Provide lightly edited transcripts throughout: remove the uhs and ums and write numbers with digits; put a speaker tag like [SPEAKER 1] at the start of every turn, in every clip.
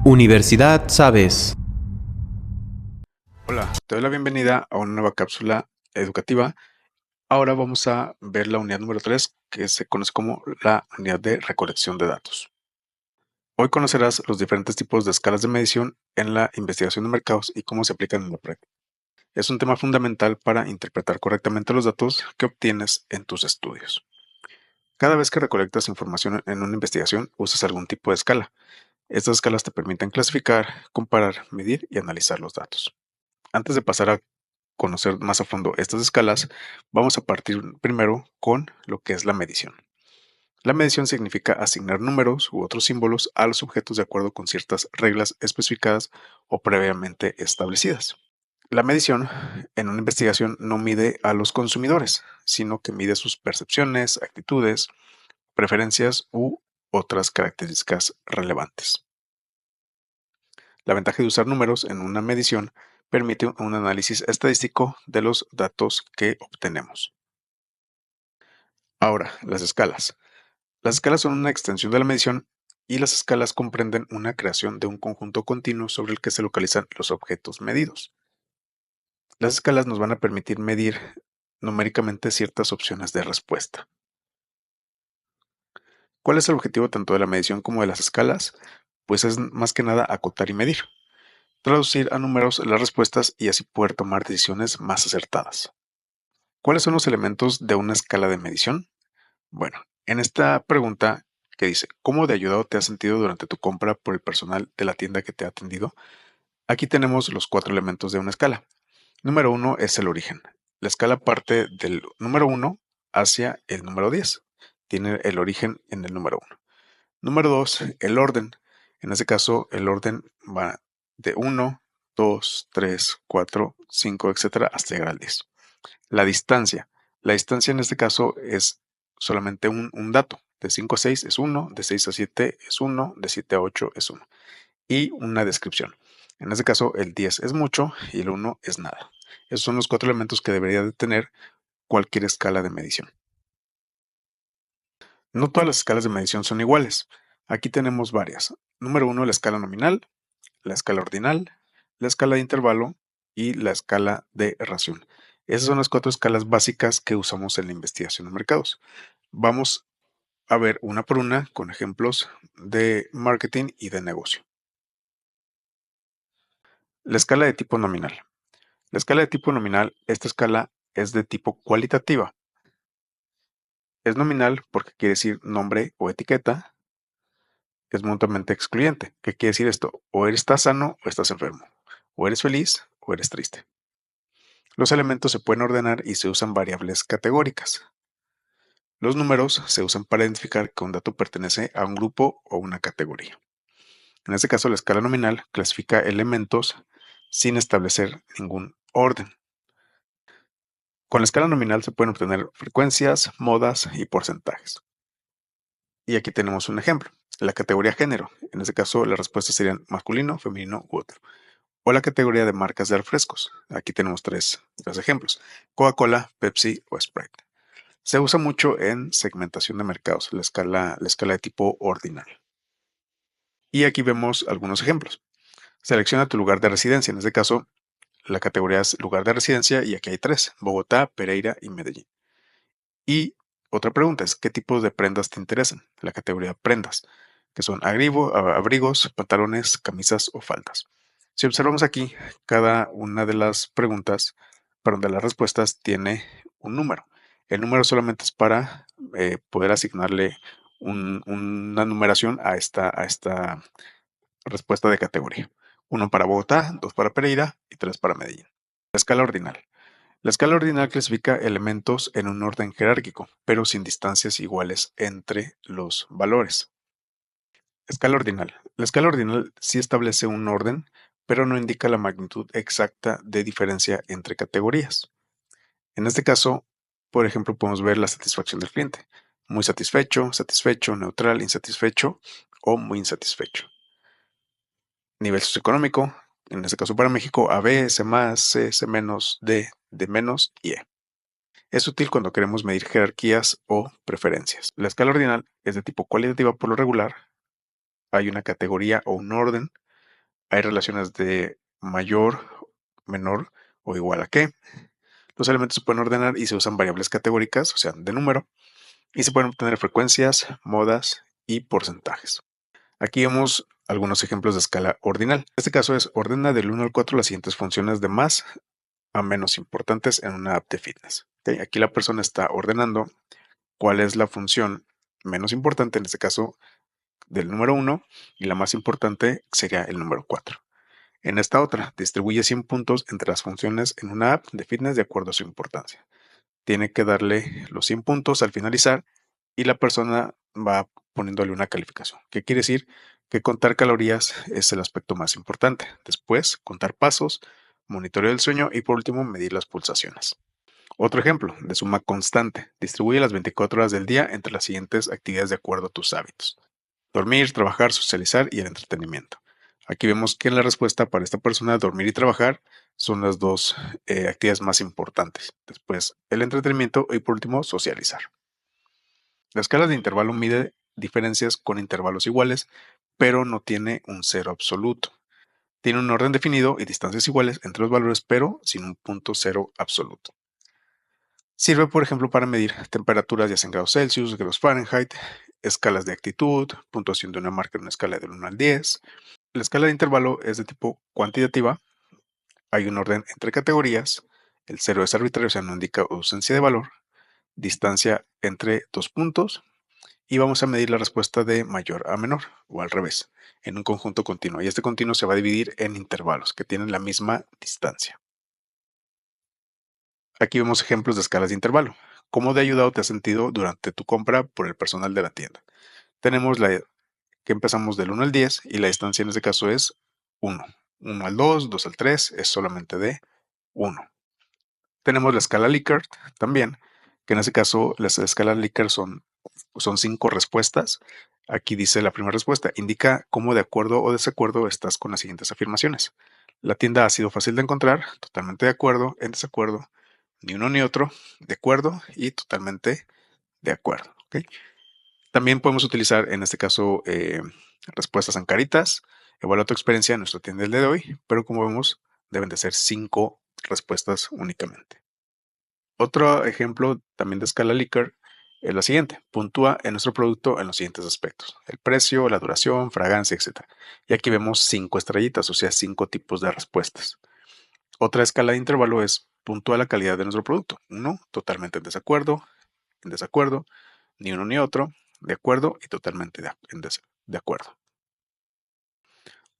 [SPEAKER 1] Universidad Sabes.
[SPEAKER 2] Hola, te doy la bienvenida a una nueva cápsula educativa. Ahora vamos a ver la unidad número 3, que se conoce como la unidad de recolección de datos. Hoy conocerás los diferentes tipos de escalas de medición en la investigación de mercados y cómo se aplican en la práctica. Es un tema fundamental para interpretar correctamente los datos que obtienes en tus estudios. Cada vez que recolectas información en una investigación, usas algún tipo de escala. Estas escalas te permiten clasificar, comparar, medir y analizar los datos. Antes de pasar a conocer más a fondo estas escalas, vamos a partir primero con lo que es la medición. La medición significa asignar números u otros símbolos a los objetos de acuerdo con ciertas reglas especificadas o previamente establecidas. La medición en una investigación no mide a los consumidores, sino que mide sus percepciones, actitudes, preferencias u otras características relevantes. La ventaja de usar números en una medición permite un análisis estadístico de los datos que obtenemos. Ahora, las escalas. Las escalas son una extensión de la medición y las escalas comprenden una creación de un conjunto continuo sobre el que se localizan los objetos medidos. Las escalas nos van a permitir medir numéricamente ciertas opciones de respuesta. ¿Cuál es el objetivo tanto de la medición como de las escalas? Pues es más que nada acotar y medir, traducir a números las respuestas y así poder tomar decisiones más acertadas. ¿Cuáles son los elementos de una escala de medición? Bueno, en esta pregunta que dice, ¿cómo de ayudado te has sentido durante tu compra por el personal de la tienda que te ha atendido? Aquí tenemos los 4 elementos de una escala. Número 1 es el origen. La escala parte del número 1 hacia el número 10. Tiene el origen en el número 1. Número 2, el orden. En este caso, el orden va de 1, 2, 3, 4, 5, etcétera, hasta llegar al 10. La distancia. La distancia en este caso es solamente un dato. De 5 a 6 es 1, de 6 a 7 es 1, de 7 a 8 es 1. Y una descripción. En este caso el 10 es mucho y el 1 es nada. Esos son los 4 elementos que debería de tener cualquier escala de medición. No todas las escalas de medición son iguales. Aquí tenemos varias. Número 1, la escala nominal, la escala ordinal, la escala de intervalo y la escala de ración. Esas son las 4 escalas básicas que usamos en la investigación de mercados. Vamos a ver una por una con ejemplos de marketing y de negocio. La escala de tipo nominal. La escala de tipo nominal, esta escala es de tipo cualitativa. Es nominal porque quiere decir nombre o etiqueta. Es mutuamente excluyente. ¿Qué quiere decir esto? O estás sano o estás enfermo. O eres feliz o eres triste. Los elementos se pueden ordenar y se usan variables categóricas. Los números se usan para identificar que un dato pertenece a un grupo o una categoría. En este caso, la escala nominal clasifica elementos sin establecer ningún orden. Con la escala nominal se pueden obtener frecuencias, modas y porcentajes. Y aquí tenemos un ejemplo. La categoría género. En este caso, las respuestas serían masculino, femenino u otro. O la categoría de marcas de refrescos. Aquí tenemos tres ejemplos. Coca-Cola, Pepsi o Sprite. Se usa mucho en segmentación de mercados, la escala de tipo ordinal. Y aquí vemos algunos ejemplos. Selecciona tu lugar de residencia. En este caso, la categoría es lugar de residencia y aquí hay tres: Bogotá, Pereira y Medellín. Y otra pregunta es, ¿qué tipos de prendas te interesan? La categoría prendas, que son abrigos, pantalones, camisas o faldas. Si observamos aquí, cada una de las preguntas, perdón, de las respuestas tiene un número. El número solamente es para poder asignarle una numeración a esta respuesta de categoría. Uno para Bogotá, dos para Pereira y tres para Medellín. La escala ordinal. La escala ordinal clasifica elementos en un orden jerárquico, pero sin distancias iguales entre los valores. Escala ordinal. La escala ordinal sí establece un orden, pero no indica la magnitud exacta de diferencia entre categorías. En este caso, por ejemplo, podemos ver la satisfacción del cliente. Muy satisfecho, satisfecho, neutral, insatisfecho o muy insatisfecho. Nivel socioeconómico, en este caso para México, AB, C+, C, C-, D, D- y E. Es útil cuando queremos medir jerarquías o preferencias. La escala ordinal es de tipo cualitativa por lo regular. Hay una categoría o un orden Hay relaciones de mayor, menor o igual a qué. Los elementos se pueden ordenar y se usan variables categóricas, o sea, de número, y se pueden obtener frecuencias, modas y porcentajes. Aquí vemos algunos ejemplos de escala ordinal. En este caso es ordena del 1 al 4 las siguientes funciones de más a menos importantes en una app de fitness. ¿Okay? Aquí la persona está ordenando cuál es la función menos importante, en este caso del número 1, y la más importante sería el número 4. En esta otra, distribuye 100 puntos entre las funciones en una app de fitness de acuerdo a su importancia. Tiene que darle los 100 puntos al finalizar y la persona va poniéndole una calificación. ¿Qué quiere decir? Que contar calorías es el aspecto más importante. Después, contar pasos, monitoreo del sueño y por último, medir las pulsaciones. Otro ejemplo de suma constante. Distribuye las 24 horas del día entre las siguientes actividades de acuerdo a tus hábitos. Dormir, trabajar, socializar y el entretenimiento. Aquí vemos que en la respuesta para esta persona, dormir y trabajar son las dos actividades más importantes. Después, el entretenimiento y por último, socializar. La escala de intervalo mide diferencias con intervalos iguales, pero no tiene un cero absoluto. Tiene un orden definido y distancias iguales entre los valores, pero sin un punto cero absoluto. Sirve, por ejemplo, para medir temperaturas ya sea en grados Celsius, grados Fahrenheit, escalas de actitud, puntuación de una marca en una escala del 1 al 10. La escala de intervalo es de tipo cuantitativa. Hay un orden entre categorías. El cero es arbitrario, o sea, no indica ausencia de valor. Distancia entre dos puntos. Y vamos a medir la respuesta de mayor a menor, o al revés, en un conjunto continuo. Y este continuo se va a dividir en intervalos que tienen la misma distancia. Aquí vemos ejemplos de escalas de intervalo. ¿Cómo de ayudado te has sentido durante tu compra por el personal de la tienda? Tenemos la que empezamos del 1 al 10 y la distancia en este caso es 1. 1 al 2, 2 al 3 es solamente de 1. Tenemos la escala Likert también, que en este caso las escalas Likert son 5 respuestas. Aquí dice la primera respuesta, indica cómo de acuerdo o desacuerdo estás con las siguientes afirmaciones. La tienda ha sido fácil de encontrar, totalmente de acuerdo, en desacuerdo, ni uno ni otro, de acuerdo y totalmente de acuerdo. ¿Okay? También podemos utilizar en este caso respuestas en caritas, evalúa tu experiencia en nuestra tienda del día de hoy, pero como vemos deben de ser 5 respuestas únicamente. Otro ejemplo también de escala Likert es la siguiente. Puntúa en nuestro producto en los siguientes aspectos. El precio, la duración, fragancia, etc. Y aquí vemos 5 estrellitas, o sea, 5 tipos de respuestas. Otra escala de intervalo es puntúa la calidad de nuestro producto. 1, totalmente en desacuerdo, ni uno ni otro, de acuerdo y totalmente de acuerdo.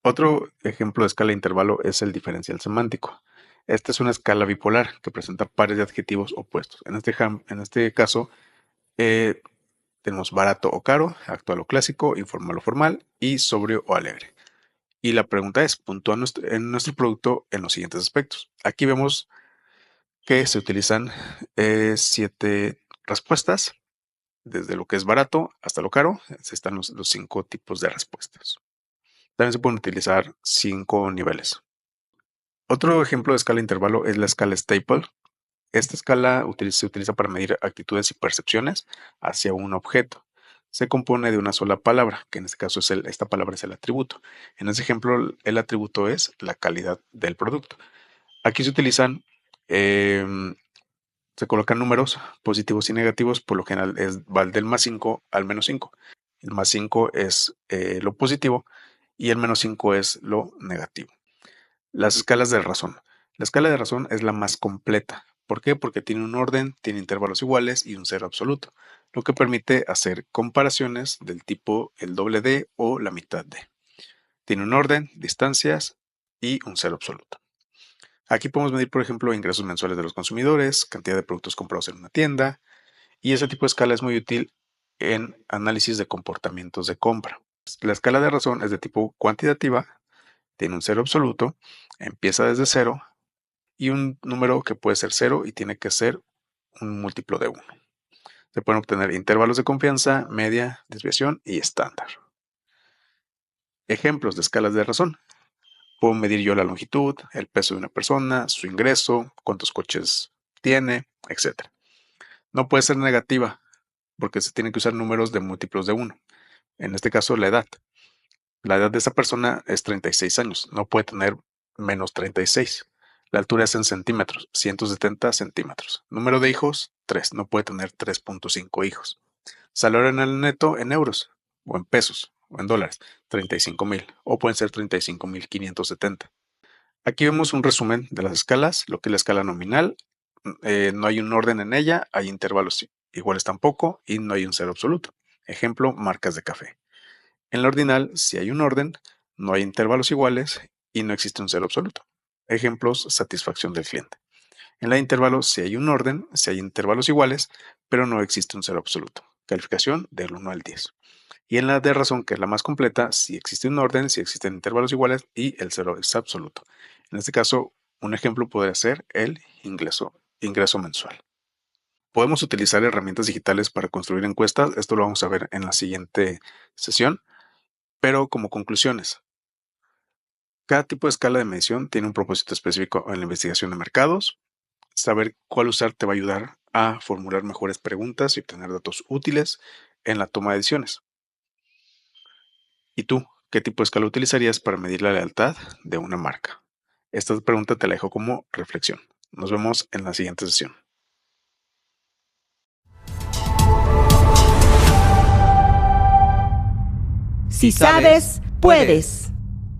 [SPEAKER 2] Otro ejemplo de escala de intervalo es el diferencial semántico. Esta es una escala bipolar que presenta pares de adjetivos opuestos. En este caso, tenemos barato o caro, actual o clásico, informal o formal y sobrio o alegre. Y la pregunta es, puntúa en nuestro producto en los siguientes aspectos. Aquí vemos que se utilizan 7 respuestas, desde lo que es barato hasta lo caro. Están los 5 tipos de respuestas. También se pueden utilizar 5 niveles. Otro ejemplo de escala de intervalo es la escala Staple. Esta escala se utiliza para medir actitudes y percepciones hacia un objeto. Se compone de una sola palabra, que en este caso esta palabra es el atributo. En este ejemplo, el atributo es la calidad del producto. Aquí se utilizan, se colocan números positivos y negativos, por lo general va del más 5 al menos 5. El más 5 es lo positivo y el menos 5 es lo negativo. Las escalas de razón. La escala de razón es la más completa. ¿Por qué? Porque tiene un orden, tiene intervalos iguales y un cero absoluto, lo que permite hacer comparaciones del tipo el doble de o la mitad de. Tiene un orden, distancias y un cero absoluto. Aquí podemos medir, por ejemplo, ingresos mensuales de los consumidores, cantidad de productos comprados en una tienda, y ese tipo de escala es muy útil en análisis de comportamientos de compra. La escala de razón es de tipo cuantitativa, tiene un cero absoluto, empieza desde cero y un número que puede ser 0 y tiene que ser un múltiplo de 1. Se pueden obtener intervalos de confianza, media, desviación y estándar. Ejemplos de escalas de razón. Puedo medir yo la longitud, el peso de una persona, su ingreso, cuántos coches tiene, etc. No puede ser negativa porque se tienen que usar números de múltiplos de 1. En este caso, la edad. La edad de esa persona es 36 años, no puede tener menos 36. La altura es en centímetros, 170 centímetros. Número de hijos, 3, no puede tener 3.5 hijos. Salario en el neto en euros, o en pesos, o en dólares, 35,000, o pueden ser 35,570. Aquí vemos un resumen de las escalas, lo que es la escala nominal. No hay un orden en ella, hay intervalos iguales tampoco, y no hay un cero absoluto. Ejemplo, marcas de café. En la ordinal, si hay un orden, no hay intervalos iguales y no existe un cero absoluto. Ejemplos, satisfacción del cliente. En la de intervalos, si hay un orden, si hay intervalos iguales, pero no existe un cero absoluto. Calificación del 1 al 10. Y en la de razón, que es la más completa, si existe un orden, si existen intervalos iguales y el cero es absoluto. En este caso, un ejemplo podría ser el ingreso mensual. Podemos utilizar herramientas digitales para construir encuestas. Esto lo vamos a ver en la siguiente sesión. Pero como conclusiones, cada tipo de escala de medición tiene un propósito específico en la investigación de mercados. Saber cuál usar te va a ayudar a formular mejores preguntas y obtener datos útiles en la toma de decisiones. ¿Y tú, qué tipo de escala utilizarías para medir la lealtad de una marca? Esta pregunta te la dejo como reflexión. Nos vemos en la siguiente sesión.
[SPEAKER 3] Si sabes, puedes.